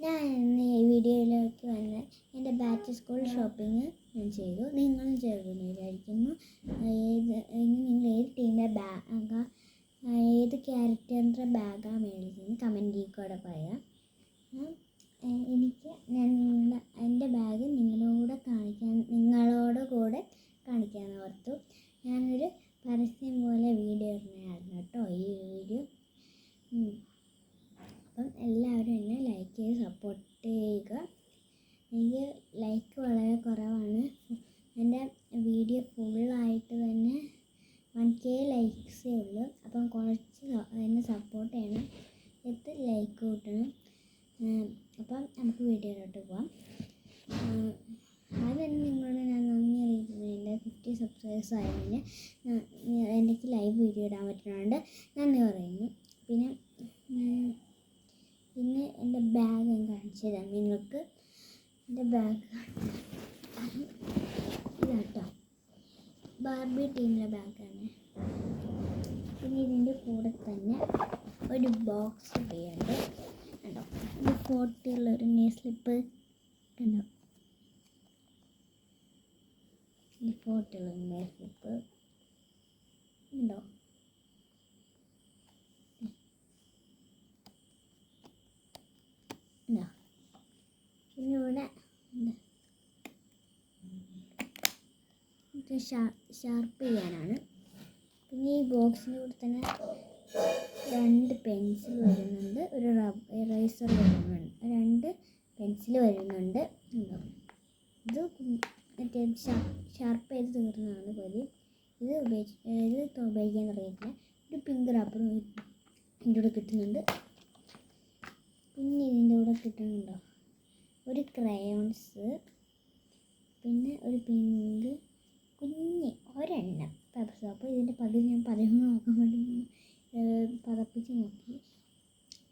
ഞാൻ ഇന്ന് ഈ വീഡിയോയിലേക്ക് വന്ന് എൻ്റെ ബാക്ക് ടു സ്കൂൾ ഷോപ്പിംഗ് ഞാൻ ചെയ്തു. നിങ്ങളും ചെയ്തെന്ന് വിചാരിക്കുന്നു. നിങ്ങൾ ഏത് ടീമിൻ്റെ ബാഗാ, ഏത് ക്യാരക്ടറിൻ്റെ ബാഗാണ് മേടിച്ചതെന്ന് കമൻറ്റിൽ കൂടെ പറയാം. ഞാൻ എൻ്റെ ബാഗ് നിങ്ങളോട് കൂടെ കാണിക്കാമെന്ന് ഓർത്തു. ഞാനൊരു പരസ്യം പോലെ വീഡിയോ ഇടുന്നതായിരുന്നു കേട്ടോ ഈ വീഡിയോ. അപ്പം എല്ലാവരും എന്നെ ലൈക്ക് ചെയ്ത് സപ്പോർട്ട് ചെയ്യുക. എനിക്ക് ലൈക്ക് വളരെ കുറവാണ്. എൻ്റെ വീഡിയോ ഫുള്ളായിട്ട് തന്നെ 1K ലൈക്സേ ഉള്ളൂ. അപ്പം കുറച്ച് എന്നെ സപ്പോർട്ട് ചെയ്യണം, എത്ര ലൈക്ക് കൂട്ടണം. അപ്പം നമുക്ക് വീഡിയോയിലോട്ട് പോകാം. ആദ്യം നിങ്ങളോട് ഞാൻ നന്ദി അറിയിക്കുന്നു. എൻ്റെ 50 സബ്സ്ക്രൈബേഴ്സ് ആയതിന് എനിക്ക് ലൈവ് വീഡിയോ ഇടാൻ പറ്റുന്നതുകൊണ്ട് നന്ദി പറയുന്നു. പിന്നെ എൻ്റെ ബാഗ് ഞാൻ കാണിച്ചു തരാം നിങ്ങൾക്ക്. എൻ്റെ ബാഗ് ഇതാട്ടോ, ബാർബി ടീമിലെ ബാഗാണ്. പിന്നെ ഇതിൻ്റെ കൂടെ തന്നെ ഒരു ബോക്സ് ഉണ്ട് കണ്ടോ. ഇത് 40 ഉള്ളൊരു നെയിൽ സ്ലിപ്പ് കണ്ടോ. ഈ 40 ഉള്ള നെയിൽ സ്ലിപ്പ് ഉണ്ടോ. പിന്നെ ഇവിടെ ഷാർപ്പ് ചെയ്യാനാണ്. പിന്നെ ഈ ബോക്സിൻ്റെ കൂടെ തന്നെ 2 പെൻസിൽ വരുന്നുണ്ട്, ഒരു ഇറേസർ വരുന്നുണ്ട്, 2 പെൻസിൽ വരുന്നുണ്ട്. ഇത് മറ്റേ ഷാർപ്പ് ചെയ്ത് തീർന്നതാണ് പതി. ഇത് ഉപയോഗിക്കാൻ അറിയത്തില്ല. ഒരു പിങ്ക് റബ്ബറും ഇതിൻ്റെ കൂടെ കിട്ടുന്നുണ്ട്. പിന്നെ ഇതിൻ്റെ കൂടെ കിട്ടുന്നുണ്ടോ ഒരു ക്രയോൺസ്, പിന്നെ ഒരു പിങ്ക് കുഞ്ഞ് ഒരെണ്ണം പേപ്പർ സോപ്പ്. ഇതിൻ്റെ പകുതി ഞാൻ പതിവ് നോക്കാൻ വേണ്ടി പതപ്പിച്ച് നോക്കി.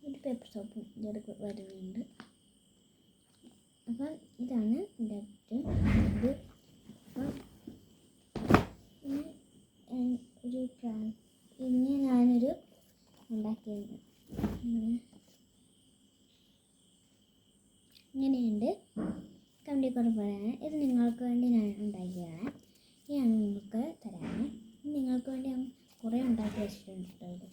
ഒരു പേപ്പർ സോപ്പ് ഇതിൻ്റെ വരുന്നുണ്ട്. അപ്പം ഇതാണ് എൻ്റെ ഇത്. അപ്പം പിന്നെ ഞാനൊരു ഉണ്ടാക്കിയത് ഇങ്ങനെയുണ്ട്. കമ്പനി കൂടെ പറയാൻ ഇത് നിങ്ങൾക്ക് വേണ്ടി ഞാൻ ഉണ്ടാക്കിയതാണ്. ഇതാണ് നിങ്ങൾക്ക് തരാൻ. നിങ്ങൾക്ക് വേണ്ടി ഞാൻ കുറേ ഉണ്ടാക്കി വെച്ചിട്ടുണ്ട് കേട്ടോ.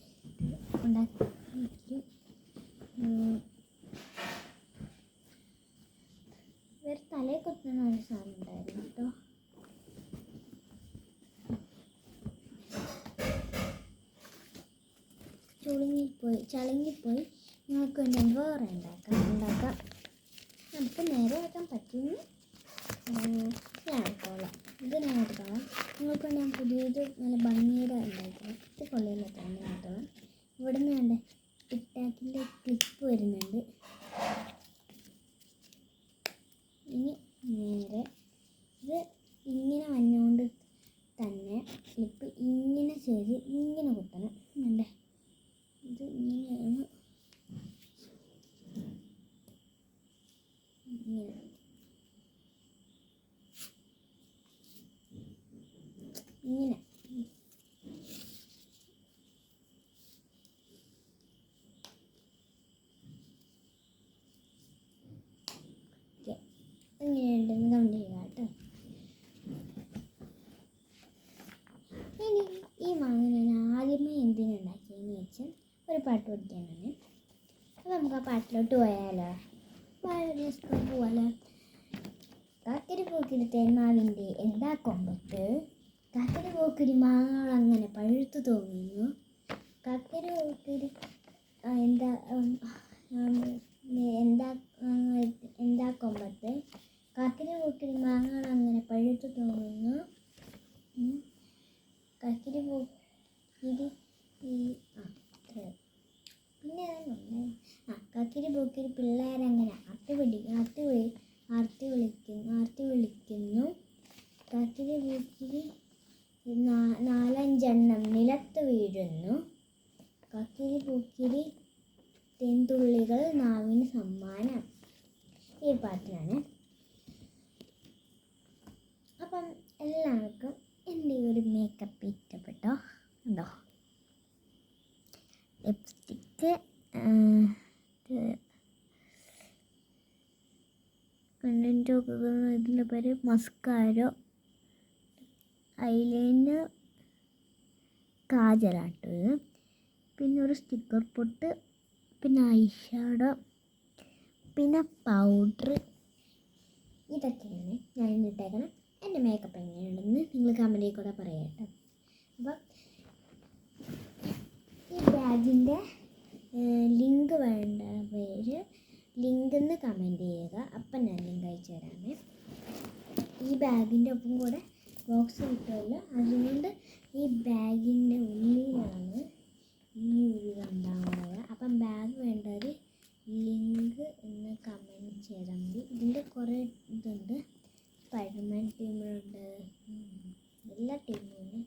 വേറെ തലയിൽ കുത്തുന്ന ഒരു സാധനം ഉണ്ടായിരുന്നു കേട്ടോ. ചളുങ്ങിപ്പോയി. നിങ്ങൾക്ക് വേണ്ടി വേറെ ഉണ്ടാക്കാം. നമുക്ക് നേരെ ആക്കാൻ പറ്റുമെന്ന് ഞാൻ എടുത്തോളാം. ഇത് ഞാൻ എടുത്തോളാം. നിങ്ങൾക്ക് വേണ്ടി ഞാൻ പുതിയത് നല്ല ഭംഗിയുടെ ഉണ്ടാക്കണം. ഇത് കൊള്ളില്ല തന്നെ എടുത്തോളാം. ഇവിടെ നിന്ന് വേണ്ടേ ടിക്ടാക്കിൻ്റെ ക്ലിപ്പ് വരുന്നുണ്ട്. ഇനി നേരെ ഇത് ഇങ്ങനെ വന്നുകൊണ്ട് തന്നെ ക്ലിപ്പ് ഇങ്ങനെ ചെയ്ത് ഇങ്ങനെ കുത്തണം. വേണ്ടേ ഇത് ഇങ്ങനെയാണ്. ഇങ്ങനെ എങ്ങനെയുണ്ടെന്ന് കമൻറ്റ് ചെയ്യുക കേട്ടോ. ഇനി ഈ മാങ്ങ ഞാൻ ആദ്യമേ എന്തിനുണ്ടാക്കിയെന്ന് വെച്ചാൽ ഒരു പാട്ട് പഠിക്കാനാണ്. അപ്പോൾ നമുക്ക് ആ പാട്ടിലോട്ട് പോയാലോ. പോവാലോ. കാക്കരി പോക്കിരി തേന്മാവിൻ്റെ എന്താ കൊമ്പത്ത്, കാക്കരി പോക്കിരി മാങ്ങകൾ അങ്ങനെ പഴുത്തു തോന്നുന്നു, കാക്കരി പോക്കിരി എന്താ കൊമ്പത്ത്, കാക്കരി പോക്കിരി മാങ്ങകൾ അങ്ങനെ പഴുത്തു തോന്നുന്നു, കാക്കരി പോക്കിരി പിന്നെ കാക്കരി പോക്കിരി പിള്ളേരങ്ങനെ ആർത്തി വിളിക്കുന്നു, കാക്കരി പോക്കിരി 4-5 എണ്ണം നിലത്ത് വീഴുന്നു, കാക്കരി പോക്കിരി തേൻതുള്ളികൾ നാവിന് സമ്മാനം. ഈ പാട്ടിലാണ്. അപ്പം എല്ലാവർക്കും എൻ്റെ ഒരു മേക്കപ്പ് ഇഷ്ടപ്പെട്ടോ? ഉണ്ടോ ലിപ്സ്റ്റിക്ക് കണ്ടൻറ്റ് നോക്കുക. ഇതിൻ്റെ പേര് മസ്കാരോ, ഐലൈനർ, കാജലാട്ടോ ഇത്. പിന്നെ ഒരു സ്റ്റിക്കർ പൊട്ട്, പിന്നെ ഐ ഷാഡോ, പിന്നെ പൗഡർ. ഇതൊക്കെയാണ് ഞാൻ ഇന്നിട്ടേക്കണം. എൻ്റെ മേക്കപ്പ് എങ്ങനെയുണ്ടെന്ന് നിങ്ങൾ കമൻറ്റിൽ കൂടെ പറയാം കേട്ടോ. അപ്പം ഈ ബാഗിൻ്റെ ലിങ്ക് വേണ്ട പേര് ലിങ്കെന്ന് കമൻറ്റ് ചെയ്യുക. അപ്പം ഞാൻ ലിങ്ക് അയച്ചു തരാമേ. ഈ ബാഗിൻ്റെ ഒപ്പം കൂടെ ബോക്സ് കിട്ടുമല്ലോ, അതുകൊണ്ട് ഈ ബാഗിൻ്റെ ഉള്ളിലാണ് ഈ ഒരു ഉണ്ടാവുക. അപ്പം ബാഗ് വേണ്ടവർ ലിങ്ക് എന്ന് കമൻറ്റ് ചെയ്താൽ മതി. ഇതിൻ്റെ കുറേ ഇതുണ്ട്. സ്പൈഡർമാൻ ടീമുണ്ട്, എല്ലാ ടീമുണ്ട്.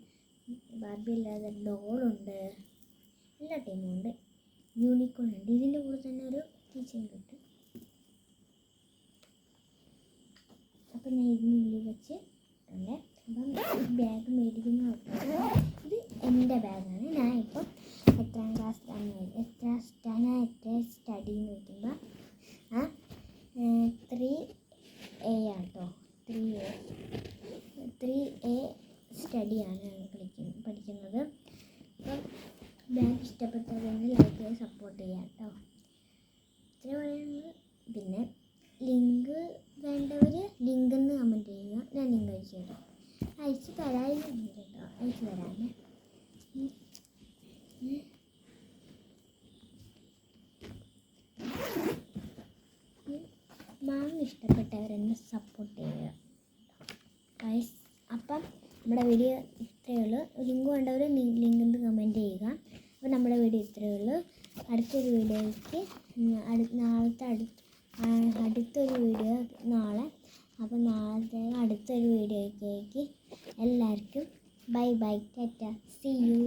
ബാർബി അല്ലാതെ ഡോളുണ്ട്, എല്ലാ ടീമുണ്ട്. യൂണിക്കോൺ ഉണ്ട്. ഇതിൻ്റെ കൂടെ തന്നെ ഒരു കീച്ചെയിൻ കിട്ടും. അപ്പം ഞാൻ ഇതിനുള്ളിൽ വെച്ച് ഉണ്ട്. അപ്പം ബാഗ് മേടിക്കുന്ന ഇത് എൻ്റെ ബാഗാണ്. ഞാൻ ഇപ്പം എത്രാം ക്ലാസ്സിലാണ് ഞാൻ എത്ര സ്റ്റഡി എന്ന് വയ്ക്കുമ്പോൾ 3A ആട്ടോ. 3A സ്റ്റഡിയാണ് പഠിക്കുന്നത്. അപ്പം ബാഗ് ഇഷ്ടപ്പെട്ടവരെന്ന് ലൈക്ക് ചെയ്ത് സപ്പോർട്ട് ചെയ്യാം കേട്ടോ. ഇത്ര പറയുന്നത്. പിന്നെ ലിങ്ക് വേണ്ടവർ ലിങ്കെന്ന് കമൻറ്റ് ചെയ്യുക. ഞാൻ ലിങ്ക് അയച്ചു തരാം. അയച്ചു തരാമെന്നില്ല കേട്ടോ, അയച്ചു തരാമേ. മാങ്ങ ഇഷ്ടപ്പെട്ടവരെന്നെ സപ്പോർട്ട് ചെയ്യുക ഗൈസ്. അപ്പം നമ്മുടെ വീഡിയോ ഇത്രയേ ഉള്ളൂ. ലിങ്ക് വേണ്ടവർ ലിങ്കെന്ന് കമൻറ്റ് ചെയ്യുക. അപ്പോൾ നമ്മുടെ വീഡിയോ ഇത്രയേ ഉള്ളൂ. അടുത്തൊരു വീഡിയോയ്ക്ക് അടുത്തൊരു വീഡിയോ നാളെ. അപ്പോൾ നാളത്തെ അടുത്തൊരു വീഡിയോയ്ക്ക് എല്ലാവർക്കും bye bye, tata, see U.